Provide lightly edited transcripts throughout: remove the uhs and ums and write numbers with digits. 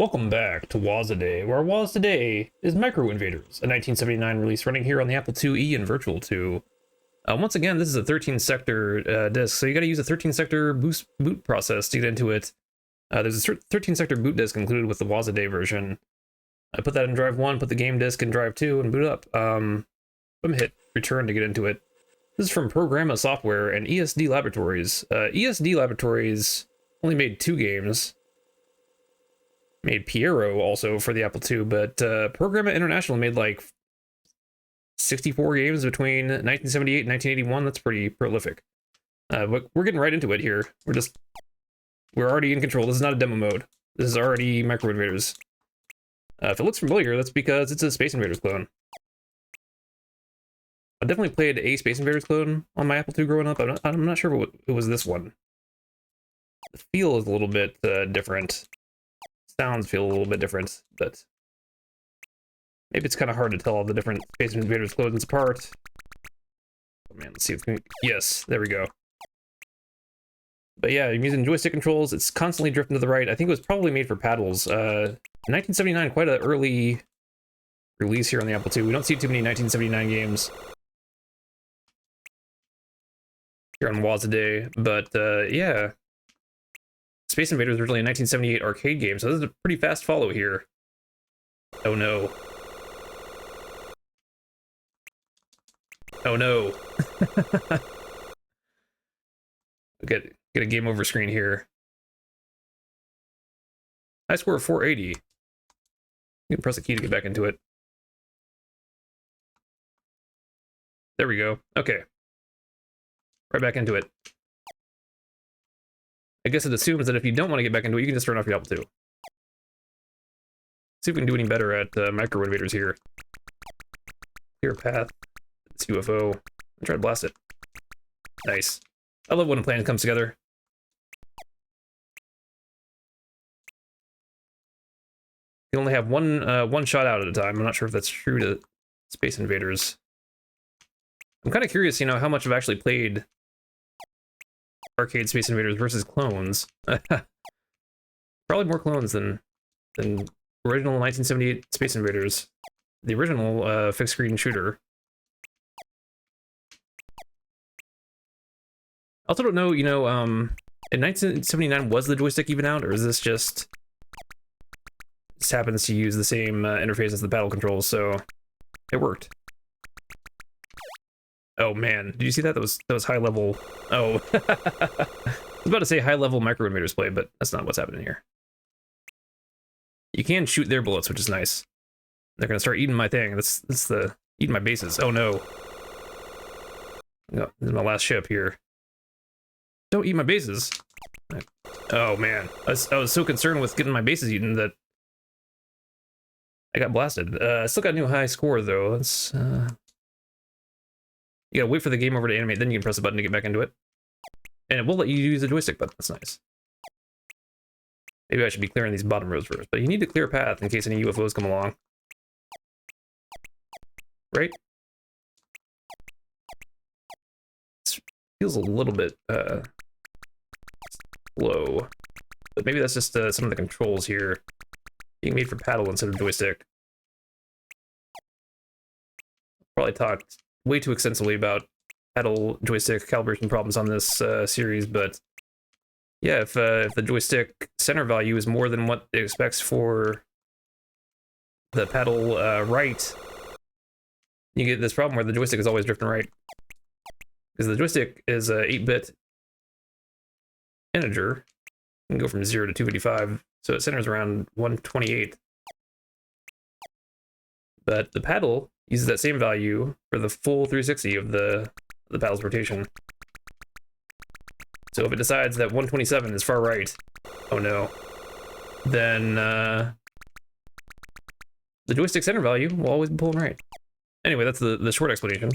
Welcome back to Waz Today, where Waz Today is Micro Invaders, a 1979 release running here on the Apple IIe and Virtual 2. Once again, this is a 13-sector disk, so you got to use a 13-sector boot process to get into it. There's a 13-sector boot disk included with the Waz Today version. I put that in drive 1, put the game disk in drive 2, and boot up. I'm gonna hit return to get into it. This is from Programma Software and ESD Laboratories. ESD Laboratories only made 2 games. Made Piero also for the Apple II, but Programma International made like 64 games between 1978 and 1981. That's pretty prolific. But we're getting right into it here. We're already in control. This is not a demo mode. This is already Micro Invaders. If it looks familiar, that's because it's a Space Invaders clone. I definitely played a Space Invaders clone on my Apple II growing up. I'm not sure if it was this one. The feel is a little bit different. Sounds feel a little bit different, but maybe it's kind of hard to tell all the different Space Invaders clones apart. Oh man, let's see if we can... Yes, there we go. But yeah, I'm using joystick controls. It's constantly drifting to the right. I think it was probably made for paddles. 1979, quite an early release here on the Apple II. We don't see too many 1979 games here on Waz Today, but yeah. Space Invaders was originally a 1978 arcade game, so this is a pretty fast follow here. Oh no. Oh no. Get a game over screen here. High score of 480. You can press the key to get back into it. There we go. Okay. Right back into it. I guess it assumes that if you don't want to get back into it, you can just turn off your Apple II. See if we can do any better at Micro Invaders here. Clear path. It's UFO. And try to blast it. Nice. I love when a plan comes together. You only have one shot out at a time. I'm not sure if that's true to Space Invaders. I'm kind of curious, how much I've actually played arcade Space Invaders versus clones. Probably more clones than original 1978 Space Invaders. The original fixed screen shooter. I also don't know, in 1979 was the joystick even out, or is this just happens to use the same interface as the paddle controls, so it worked. Oh man, did you see that? That was high level. Oh, I was about to say high level Micro Invaders play, but that's not what's happening here. You can shoot their bullets, which is nice. They're gonna start eating my thing. That's the eating my bases. Oh no. No, this is my last ship here. Don't eat my bases. Oh man, I was so concerned with getting my bases eaten that I got blasted. I still got a new high score though. Let's you gotta wait for the game over to animate, then you can press a button to get back into it. And it will let you use the joystick button. That's nice. Maybe I should be clearing these bottom rows first, but you need to clear a path in case any UFOs come along. Right? It feels a little bit slow. But maybe that's just some of the controls here being made for paddle instead of joystick. Probably talked way too extensively about paddle joystick calibration problems on this series, but yeah, if the joystick center value is more than what it expects for the paddle right, you get this problem where the joystick is always drifting right. Because the joystick is a 8-bit integer. You can go from 0 to 255, so it centers around 128. But the paddle uses that same value for the full 360 of the paddle's rotation. So if it decides that 127 is far right, oh no, then the joystick center value will always be pulling right. Anyway, that's the short explanation.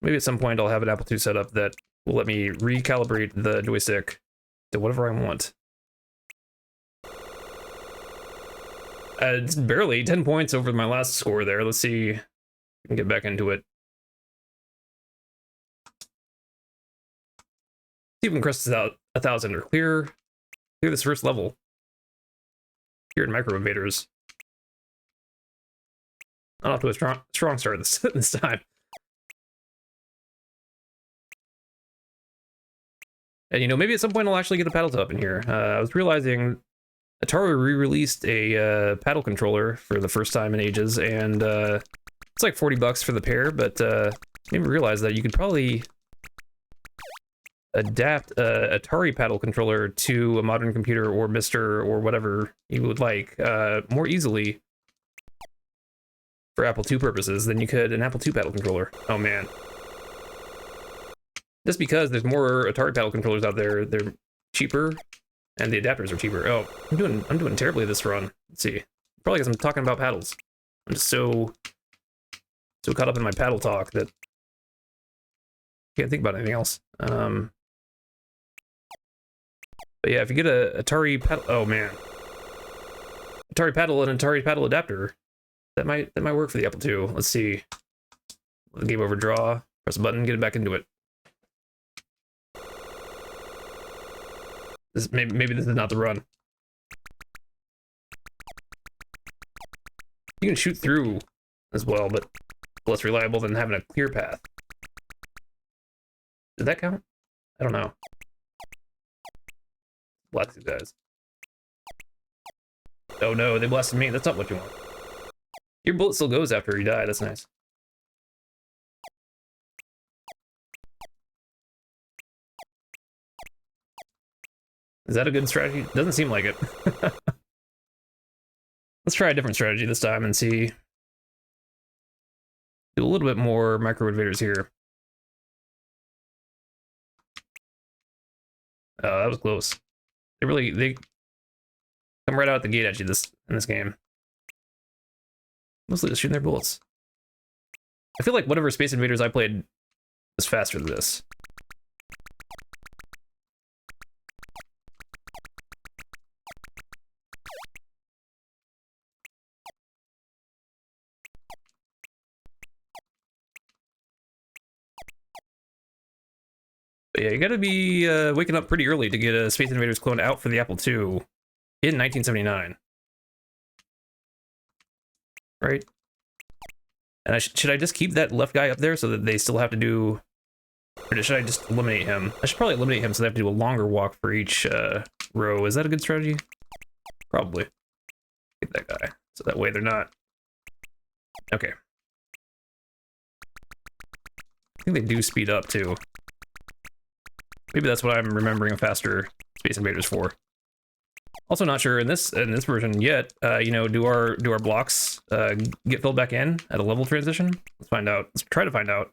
Maybe at some point I'll have an Apple II set up that will let me recalibrate the joystick to whatever I want. It's barely 10 points over my last score there. Let's see if we can get back into it. See if we can cross this out 1,000 or clear this first level. here in Micro Invaders. I'm off to a strong start this time. And you know, maybe at some point I'll actually get a paddle top in here. I was realizing Atari re-released a paddle controller for the first time in ages, and it's like $40 for the pair, but made me realize that you could probably adapt a Atari paddle controller to a modern computer or MiSTer or whatever you would like more easily for Apple II purposes than you could an Apple II paddle controller. Oh man. Just because there's more Atari paddle controllers out there, they're cheaper, and the adapters are cheaper. Oh, I'm doing terribly this run. Let's see. Probably because I'm talking about paddles. I'm just so caught up in my paddle talk that I can't think about anything else. But yeah, if you get a Atari paddle, oh man, Atari paddle and Atari paddle adapter, that might work for the Apple II. Let's see. Let the game over draw. Press a button, get it back into it. Maybe this is not the run. You can shoot through as well, but less reliable than having a clear path. Did that count? I don't know. Blast these guys. Oh no, they blasted me. That's not what you want. Your bullet still goes after you die. That's nice. Is that a good strategy? Doesn't seem like it. Let's try a different strategy this time and see. Do a little bit more Micro Invaders here. Oh, that was close. They come right out the gate at you in this game. Mostly just shooting their bullets. I feel like whatever Space Invaders I played was faster than this. But yeah, you gotta be waking up pretty early to get a Space Invaders clone out for the Apple II in 1979. Right? And should I just keep that left guy up there so that they still have to do... Or should I just eliminate him? I should probably eliminate him so they have to do a longer walk for each row. Is that a good strategy? Probably. Get that guy. So that way they're not... Okay. I think they do speed up, too. Maybe that's what I'm remembering a faster Space Invaders for. Also not sure in this version yet, you know, do our blocks get filled back in at a level transition? Let's find out. Let's try to find out.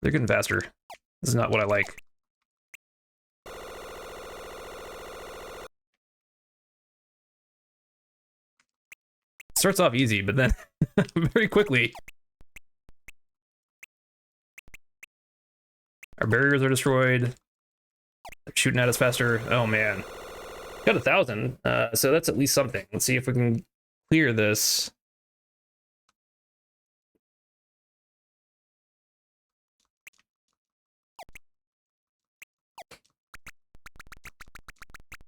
They're getting faster. This is not what I like. It starts off easy, but then very quickly our barriers are destroyed. They're shooting at us faster. Oh man. Got 1,000, so that's at least something. Let's see if we can clear this.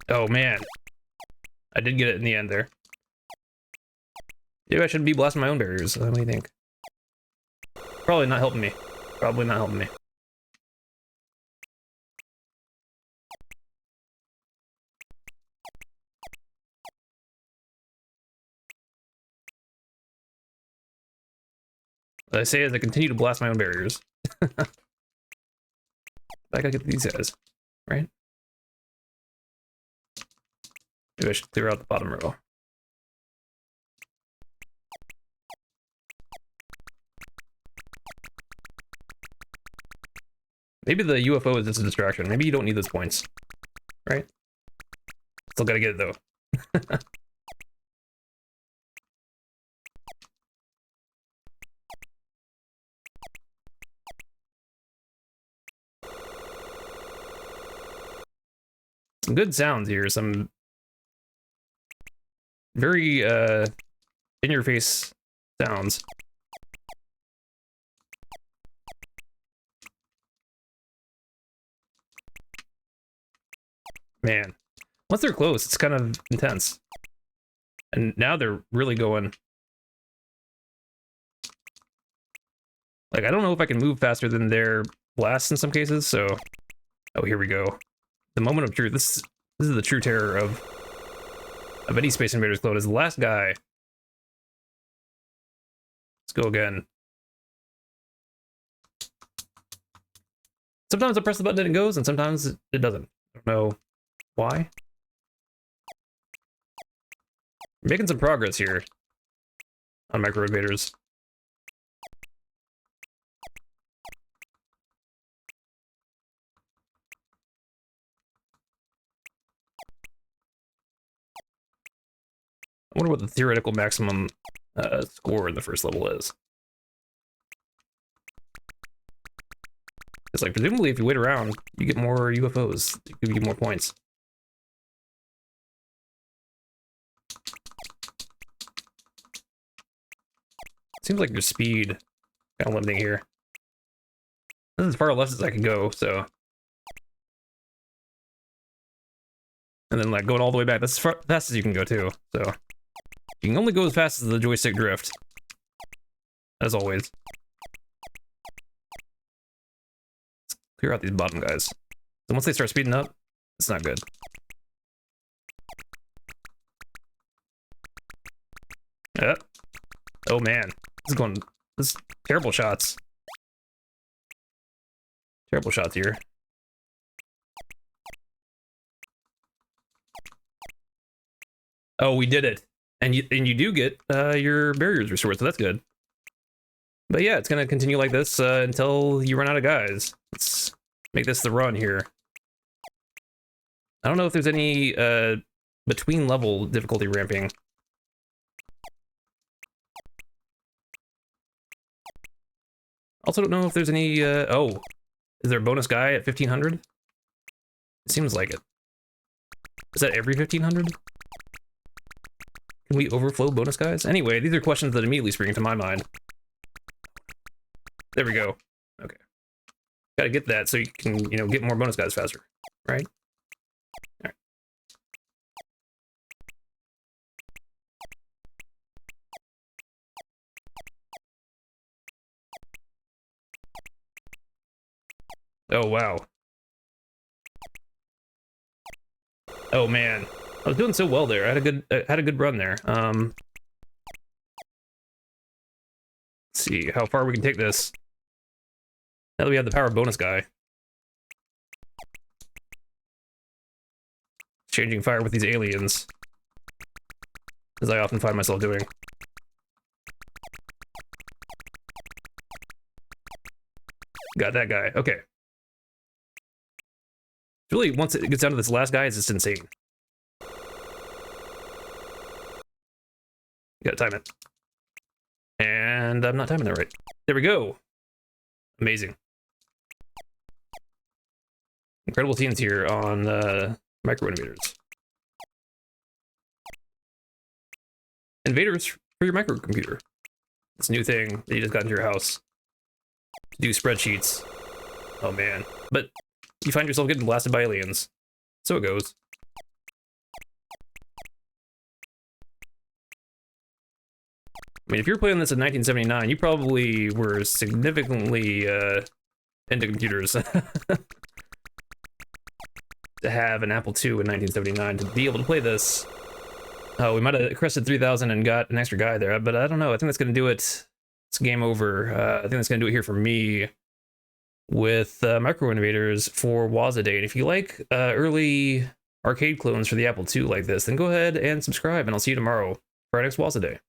Oh man. I did get it in the end there. Maybe I shouldn't be blasting my own barriers. What do you think? Probably not helping me. Probably not helping me. I say as I continue to blast my own barriers. I gotta get these guys, right? Maybe I should clear out the bottom row. Maybe the UFO is just a distraction. Maybe you don't need those points, right? Still gotta get it though. Some good sounds here, some very in your face sounds. Man, Once they're close, it's kind of intense. And now they're really going. Like, I don't know if I can move faster than their blasts in some cases, so... Oh, here we go. The moment of truth. This is the true terror of any Space Invaders clone, is the last guy. Let's go again. Sometimes I press the button and it goes, and sometimes it doesn't. I don't know why. We're making some progress here on Micro Invaders. I wonder what the theoretical maximum score in the first level is. It's like, presumably if you wait around, you get more UFOs. They give you more points. Seems like your speed kind of limiting here. This is as far left as I can go, so. And then like going all the way back, that's as fast as you can go too, so. You can only go as fast as the joystick drift. As always. Let's clear out these bottom guys. And once they start speeding up, it's not good. Oh man. This is terrible shots. Terrible shots here. Oh, we did it. And you do get your barriers restored, so that's good. But yeah, it's gonna continue like this until you run out of guys. Let's make this the run here. I don't know if there's any between level difficulty ramping. Also don't know if there's any, oh, is there a bonus guy at 1500? It seems like it. Is that every 1500? Can we overflow bonus guys? Anyway, these are questions that immediately spring to my mind. There we go. Okay. Gotta get that so you can, get more bonus guys faster, right? Alright. Oh, wow. Oh, man. I was doing so well there. I had a good run there. Let's see how far we can take this. Now that we have the power of bonus guy. Changing fire with these aliens. As I often find myself doing. Got that guy. Okay. Really, once it gets down to this last guy, it's just insane. You gotta time it. And I'm not timing that right. There we go. Amazing. Incredible scenes here on Micro Invaders. Invaders for your microcomputer. This new thing that you just got into your house. To do spreadsheets. Oh man. But you find yourself getting blasted by aliens. So it goes. I mean, if you're playing this in 1979, you probably were significantly into computers. To have an Apple II in 1979 to be able to play this. Oh, we might have crested 3,000 and got an extra guy there, but I don't know. I think that's going to do it. It's game over. I think that's going to do it here for me with Micro Invaders for Wazaday. And if you like early arcade clones for the Apple II like this, then go ahead and subscribe, and I'll see you tomorrow for our next Wazaday.